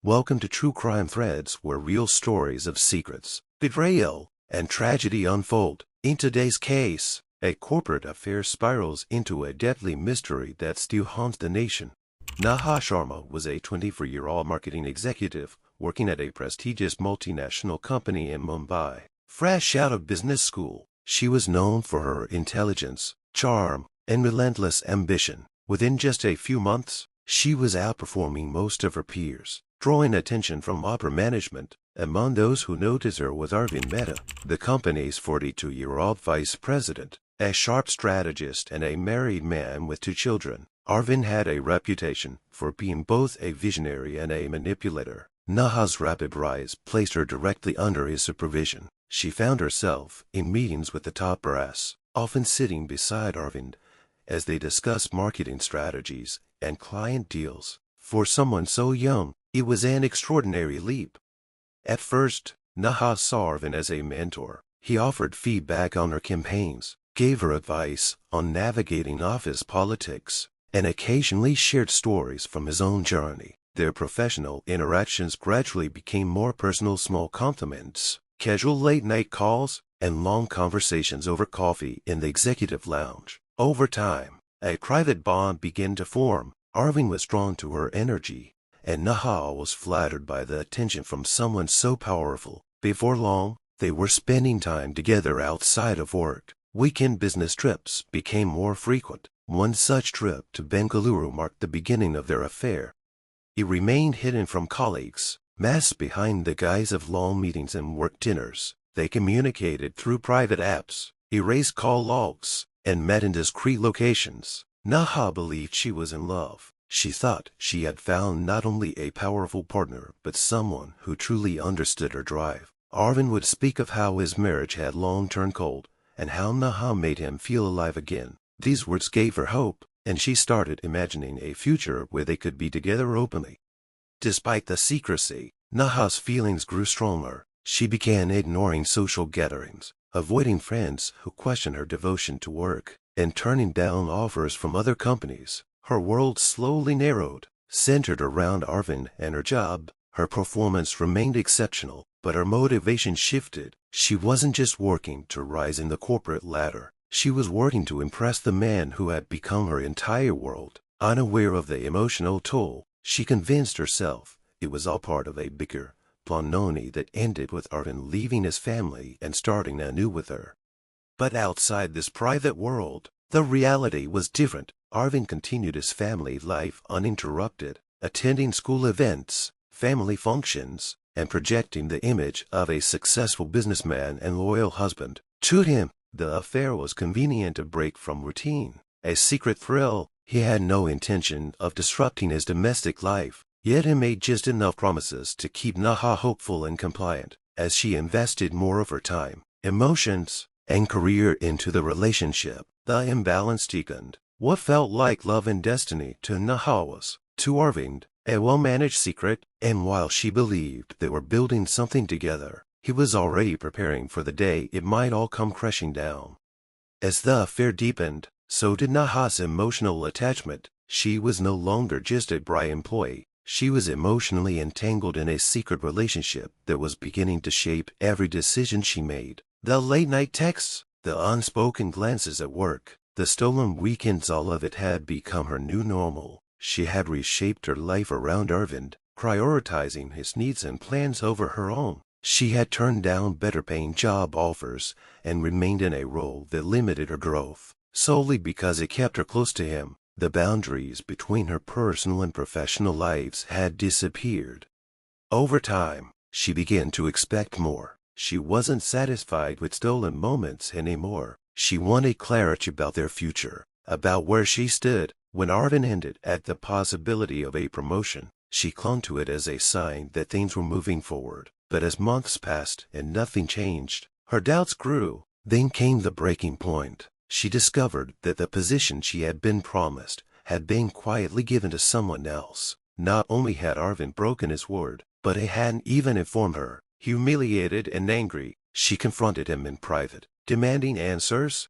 Welcome to True Crime Threads, where real stories of secrets, betrayal, and tragedy unfold. In today's case, a corporate affair spirals into a deadly mystery that still haunts the nation. Neha Sharma was a 24-year-old marketing executive working at a prestigious multinational company in Mumbai. Fresh out of business school, she was known for her intelligence, charm, and relentless ambition. Within just a few months, she was outperforming most of her peers, drawing attention from upper management. Among those who noticed her was Arvind Mehta, the company's 42-year-old vice president, a sharp strategist and a married man with 2 children. Arvind had a reputation for being both a visionary and a manipulator. Neha's rapid rise placed her directly under his supervision. She found herself in meetings with the top brass, often sitting beside Arvind as they discussed marketing strategies and client deals. For someone so young, it was an extraordinary leap. At first, Neha saw Arvind as a mentor. He offered feedback on her campaigns, gave her advice on navigating office politics, and occasionally shared stories from his own journey. Their professional interactions gradually became more personal, small compliments, casual late-night calls, and long conversations over coffee in the executive lounge. Over time, a private bond began to form. Arvind was drawn to her energy, and Neha was flattered by the attention from someone so powerful. Before long, they were spending time together outside of work. Weekend business trips became more frequent. One such trip to Bengaluru marked the beginning of their affair. It remained hidden from colleagues, masked behind the guise of long meetings and work dinners. They communicated through private apps, erased call logs, and met in discreet locations. Neha believed she was in love. She thought she had found not only a powerful partner, but someone who truly understood her drive. Arvind would speak of how his marriage had long turned cold, and how Neha made him feel alive again. These words gave her hope, and she started imagining a future where they could be together openly. Despite the secrecy, Neha's feelings grew stronger. She began ignoring social gatherings, avoiding friends who questioned her devotion to work, and turning down offers from other companies. Her world slowly narrowed, centered around Arvind and her job. Her performance remained exceptional, but her motivation shifted. She wasn't just working to rise in the corporate ladder. She was working to impress the man who had become her entire world. Unaware of the emotional toll, she convinced herself it was all part of a bigger plan that ended with Arvind leaving his family and starting anew with her. But outside this private world, the reality was different. Arvind continued his family life uninterrupted, attending school events, family functions, and projecting the image of a successful businessman and loyal husband. To him, the affair was convenient to break from routine, a secret thrill. He had no intention of disrupting his domestic life, yet he made just enough promises to keep Neha hopeful and compliant. As she invested more of her time, emotions, and career into the relationship, the imbalance deepened. What felt like love and destiny to Neha was, to Arvind, a well-managed secret, and while she believed they were building something together, he was already preparing for the day it might all come crashing down. As the affair deepened, so did Neha's emotional attachment. She was no longer just a bright employee. She was emotionally entangled in a secret relationship that was beginning to shape every decision she made. The late-night texts, the unspoken glances at work, the stolen weekends, all of it had become her new normal. She had reshaped her life around Arvind, prioritizing his needs and plans over her own. She had turned down better-paying job offers and remained in a role that limited her growth, solely because it kept her close to him. The boundaries between her personal and professional lives had disappeared. Over time, she began to expect more. She wasn't satisfied with stolen moments anymore. She wanted clarity about their future, about where she stood. When Arvind hinted at the possibility of a promotion, she clung to it as a sign that things were moving forward. But as months passed and nothing changed, her doubts grew. Then came the breaking point. She discovered that the position she had been promised had been quietly given to someone else. Not only had Arvind broken his word, but he hadn't even informed her. Humiliated and angry, she confronted him in private, demanding answers.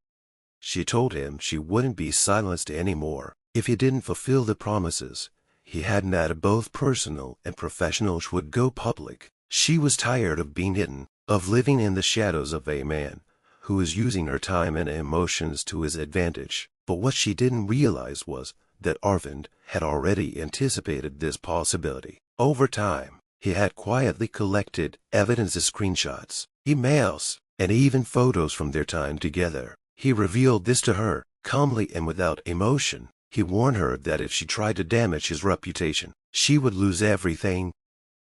She told him she wouldn't be silenced anymore. If he didn't fulfill the promises, He hadn't had both personal and professional would go public. She was tired of being hidden, of living in the shadows of a man who was using her time and emotions to his advantage. But what she didn't realize was that Arvind had already anticipated this possibility. Over time, he had quietly collected evidence of screenshots, emails, and even photos from their time together. He revealed this to her, calmly and without emotion. He warned her that if she tried to damage his reputation, she would lose everything.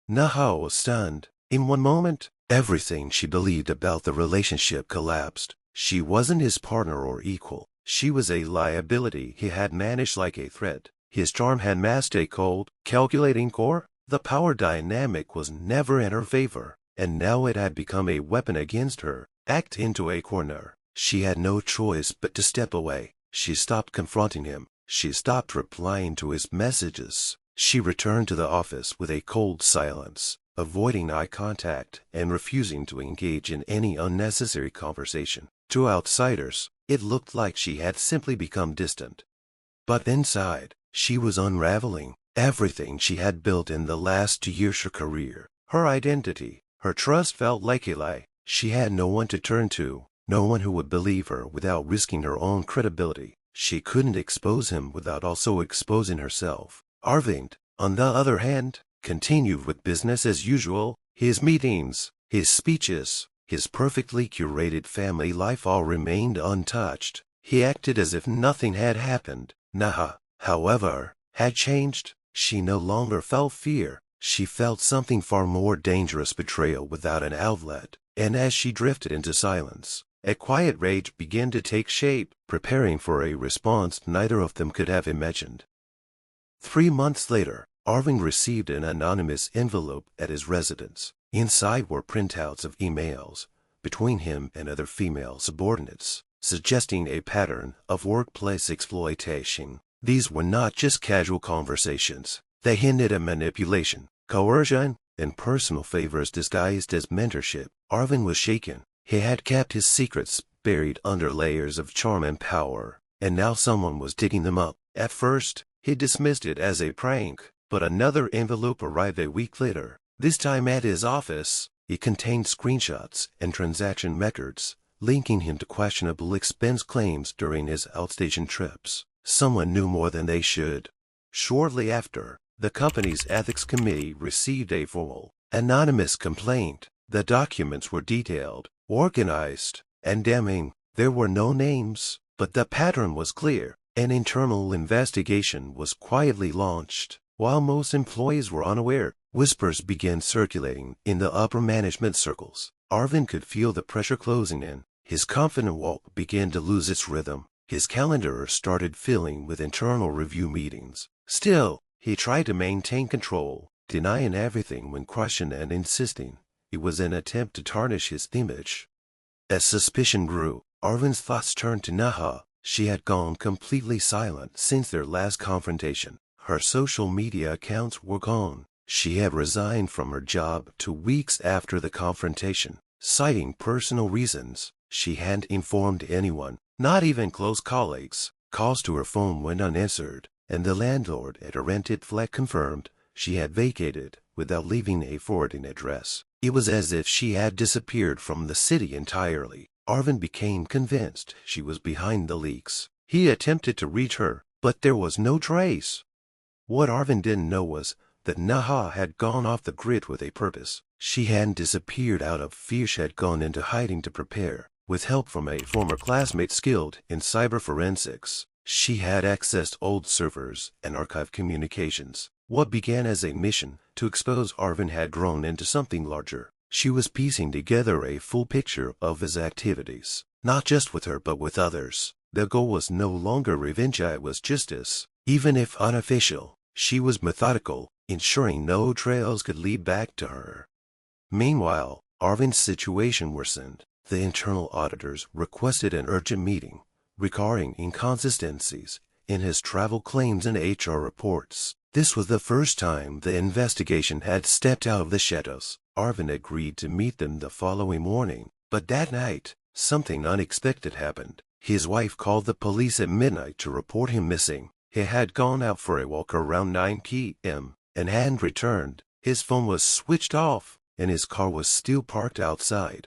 Neha was stunned. In one moment, everything she believed about the relationship collapsed. She wasn't his partner or equal. She was a liability he had managed like a threat. His charm had masked a cold, calculating core. The power dynamic was never in her favor, and now it had become a weapon against her, backed into a corner. She had no choice but to step away. She stopped confronting him. She stopped replying to his messages. She returned to the office with a cold silence, avoiding eye contact and refusing to engage in any unnecessary conversation. To outsiders, it looked like she had simply become distant. But inside, she was unraveling everything she had built in the last 2 years of her career. Her identity, her trust felt like a lie. She had no one to turn to, no one who would believe her without risking her own credibility. She couldn't expose him without also exposing herself. Arvind, on the other hand, continued with business as usual. His meetings, his speeches, his perfectly curated family life all remained untouched. He acted as if nothing had happened. Neha, however, had changed. She no longer felt fear. She felt something far more dangerous: betrayal without an outlet. And as she drifted into silence, a quiet rage began to take shape, preparing for a response neither of them could have imagined. 3 months later, Arvind received an anonymous envelope at his residence. Inside were printouts of emails between him and other female subordinates, suggesting a pattern of workplace exploitation. These were not just casual conversations. They hinted at manipulation, coercion, and personal favors disguised as mentorship. Arvind was shaken. He had kept his secrets buried under layers of charm and power, and now someone was digging them up. At first, he dismissed it as a prank, but another envelope arrived a week later. This time at his office, it contained screenshots and transaction records, linking him to questionable expense claims during his outstation trips. Someone knew more than they should. Shortly after, the company's ethics committee received a formal, anonymous complaint. The documents were detailed, organized, and damning. There were no names, but the pattern was clear. An internal investigation was quietly launched. While most employees were unaware, whispers began circulating in the upper management circles. Arvind could feel the pressure closing in. His confident walk began to lose its rhythm. His calendar started filling with internal review meetings. Still, he tried to maintain control, denying everything when questioned and insisting it was an attempt to tarnish his image. As suspicion grew, Arvind's thoughts turned to Neha. She had gone completely silent since their last confrontation. Her social media accounts were gone. She had resigned from her job 2 weeks after the confrontation, citing personal reasons. She hadn't informed anyone, not even close colleagues. Calls to her phone went unanswered, and the landlord at her rented flat confirmed she had vacated without leaving a forwarding address. It was as if she had disappeared from the city entirely. Arvind became convinced she was behind the leaks. He attempted to reach her, but there was no trace. What Arvind didn't know was that Neha had gone off the grid with a purpose. She hadn't disappeared out of fear. She had gone into hiding to prepare. With help from a former classmate skilled in cyber forensics, she had accessed old servers and archived communications. What began as a mission to expose Arvind had grown into something larger. She was piecing together a full picture of his activities, not just with her but with others. The goal was no longer revenge, it was justice. Even if unofficial, she was methodical, ensuring no trails could lead back to her. Meanwhile, Arvind's situation worsened. The internal auditors requested an urgent meeting regarding inconsistencies in his travel claims and HR reports. This was the first time the investigation had stepped out of the shadows. Arvind agreed to meet them the following morning, but that night, something unexpected happened. His wife called the police at midnight to report him missing. He had gone out for a walk around 9 p.m. and hadn't returned. His phone was switched off, and his car was still parked outside.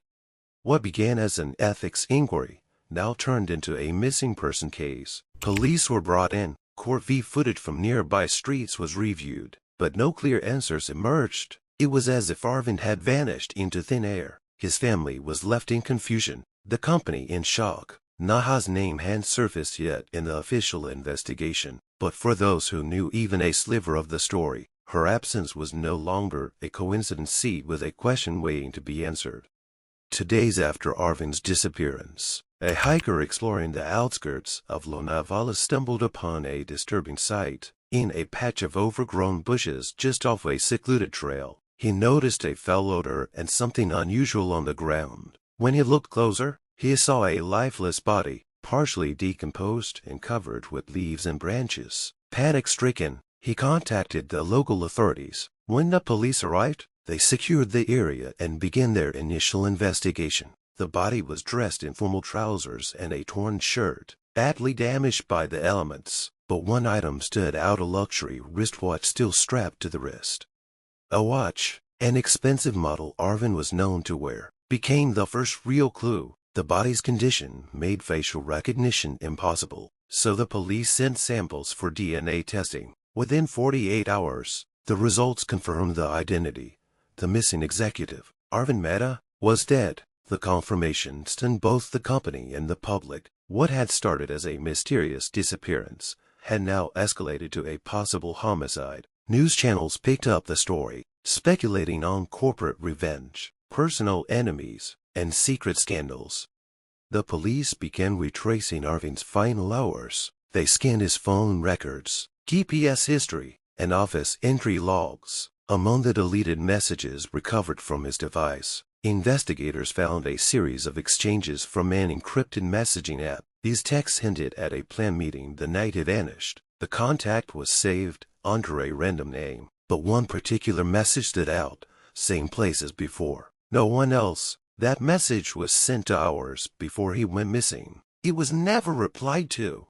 What began as an ethics inquiry now turned into a missing person case. Police were brought in. Court footage from nearby streets was reviewed, but no clear answers emerged. It was as if Arvind had vanished into thin air. His family was left in confusion, the company in shock. Naha's name hadn't surfaced yet in the official investigation, but for those who knew even a sliver of the story, her absence was no longer a coincidence with a question waiting to be answered. 2 days after Arvind's disappearance, a hiker exploring the outskirts of Lonavala stumbled upon a disturbing sight. In a patch of overgrown bushes just off a secluded trail, he noticed a foul odor and something unusual on the ground. When he looked closer, he saw a lifeless body, partially decomposed and covered with leaves and branches. Panic-stricken, he contacted the local authorities. When the police arrived, they secured the area and began their initial investigation. The body was dressed in formal trousers and a torn shirt, badly damaged by the elements, but one item stood out: a luxury wristwatch still strapped to the wrist. A watch, an expensive model Arvind was known to wear, became the first real clue. The body's condition made facial recognition impossible, so the police sent samples for DNA testing. Within 48 hours, the results confirmed the identity. The missing executive, Arvind Mehta, was dead. The confirmation stunned both the company and the public. What had started as a mysterious disappearance had now escalated to a possible homicide. News channels picked up the story, speculating on corporate revenge, personal enemies, and secret scandals. The police began retracing Arvind's final hours. They scanned his phone records, GPS history, and office entry logs. Among the deleted messages recovered from his device, investigators found a series of exchanges from an encrypted messaging app. These texts hinted at a planned meeting the night he vanished. The contact was saved under a random name, but one particular message stood out: same place as before, no one else. That message was sent hours before he went missing. It was never replied to.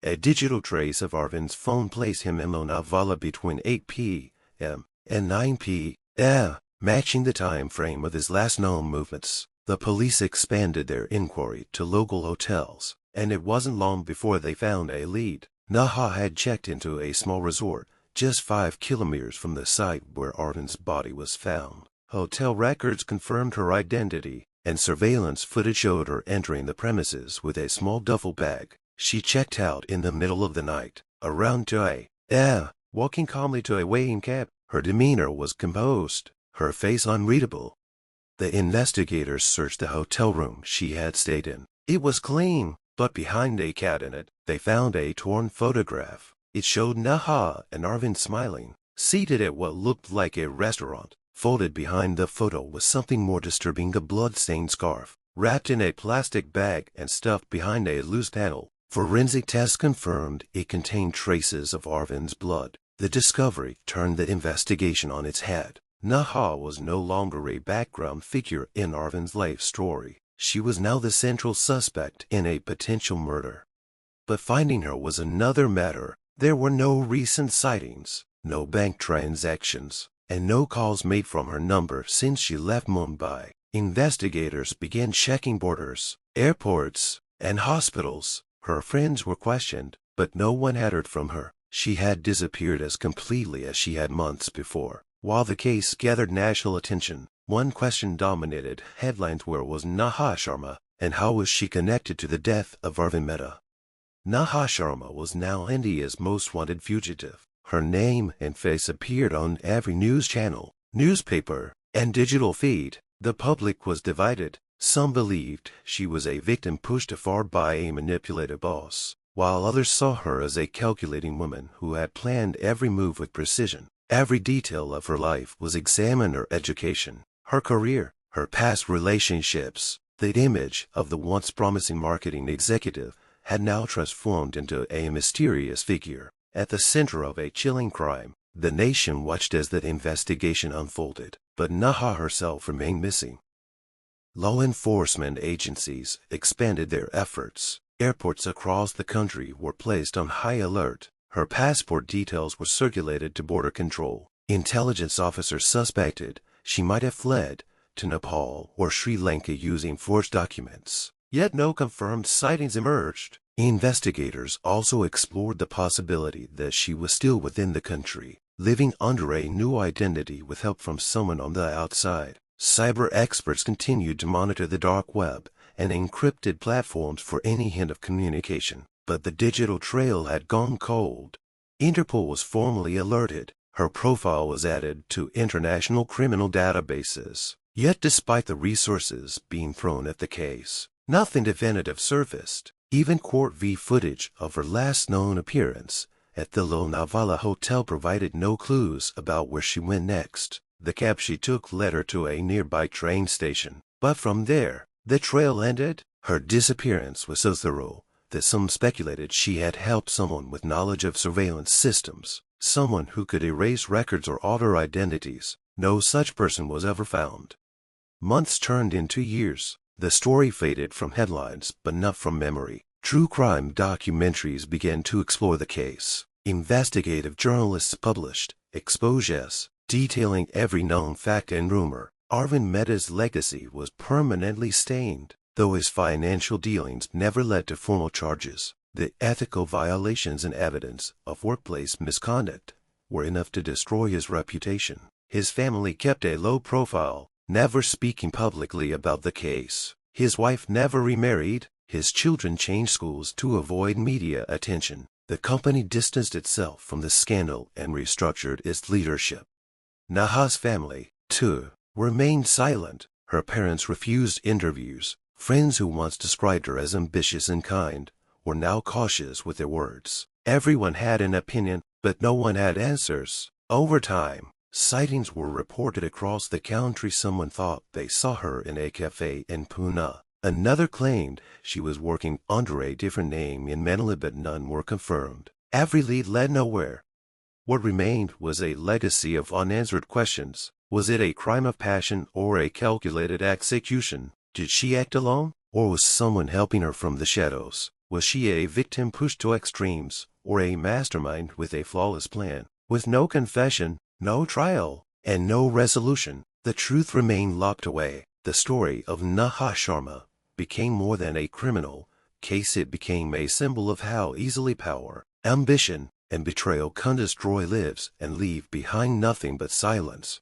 A digital trace of Arvind's phone placed him in Lonavala between 8 p.m. and 9 p.m., matching the time frame of his last known movements. The police expanded their inquiry to local hotels, and it wasn't long before they found a lead. Naha had checked into a small resort just 5 kilometers from the site where Arvind's body was found. Hotel records confirmed her identity, and surveillance footage showed her entering the premises with a small duffel bag. She checked out in the middle of the night, around 2 a.m., walking calmly to a waiting cab. Her demeanor was composed, her face unreadable. The investigators searched the hotel room she had stayed in. It was clean, but behind a cabinet, they found a torn photograph. It showed Naha and Arvind smiling, seated at what looked like a restaurant. Folded behind the photo was something more disturbing: a blood-stained scarf, wrapped in a plastic bag and stuffed behind a loose panel. Forensic tests confirmed it contained traces of Arvind's blood. The discovery turned the investigation on its head. Naha was no longer a background figure in Arvind's life story. She was now the central suspect in a potential murder. But finding her was another matter. There were no recent sightings, no bank transactions, and no calls made from her number since she left Mumbai. Investigators began checking borders, airports, and hospitals. Her friends were questioned, but no one had heard from her. She had disappeared as completely as she had months before. While the case gathered national attention, one question dominated headlines: where was Naha Sharma, and how was she connected to the death of Arvind Mehta? Naha Sharma was now India's most wanted fugitive. Her name and face appeared on every news channel, newspaper, and digital feed. The public was divided. Some believed she was a victim pushed afar by a manipulative boss, while others saw her as a calculating woman who had planned every move with precision. Every detail of her life was examined: her education, her career, her past relationships. The image of the once promising marketing executive had now transformed into a mysterious figure. At the center of a chilling crime, the nation watched as the investigation unfolded, but Naha herself remained missing. Law enforcement agencies expanded their efforts. Airports across the country were placed on high alert. Her passport details were circulated to border control. Intelligence officers suspected she might have fled to Nepal or Sri Lanka using forged documents. Yet no confirmed sightings emerged. Investigators also explored the possibility that she was still within the country, living under a new identity with help from someone on the outside. Cyber experts continued to monitor the dark web and encrypted platforms for any hint of communication. But the digital trail had gone cold. Interpol was formally alerted. Her profile was added to international criminal databases. Yet despite the resources being thrown at the case, nothing definitive surfaced. Even court footage of her last known appearance at the Lonavala Hotel provided no clues about where she went next. The cab she took led her to a nearby train station. But from there, the trail ended. Her disappearance was so thorough that some speculated she had helped someone with knowledge of surveillance systems, someone who could erase records or alter identities. No such person was ever found. Months turned into years. The story faded from headlines, but not from memory. True crime documentaries began to explore the case. Investigative journalists published exposés detailing every known fact and rumor. Arvind Mehta's legacy was permanently stained, though his financial dealings never led to formal charges. The ethical violations and evidence of workplace misconduct were enough to destroy his reputation. His family kept a low profile, never speaking publicly about the case. His wife never remarried. His children changed schools to avoid media attention. The company distanced itself from the scandal and restructured its leadership. Neha's family, too, remained silent. Her parents refused interviews. Friends who once described her as ambitious and kind were now cautious with their words. Everyone had an opinion, but no one had answers. Over time, sightings were reported across the country. Someone thought they saw her in a cafe in Pune. Another claimed she was working under a different name in Manila, but none were confirmed. Every lead led nowhere. What remained was a legacy of unanswered questions. Was it a crime of passion or a calculated execution? Did she act alone, or was someone helping her from the shadows? Was she a victim pushed to extremes, or a mastermind with a flawless plan? With no confession, no trial, and no resolution, the truth remained locked away. The story of Neha Sharma became more than a criminal case. It became a symbol of how easily power, ambition, and betrayal can destroy lives and leave behind nothing but silence.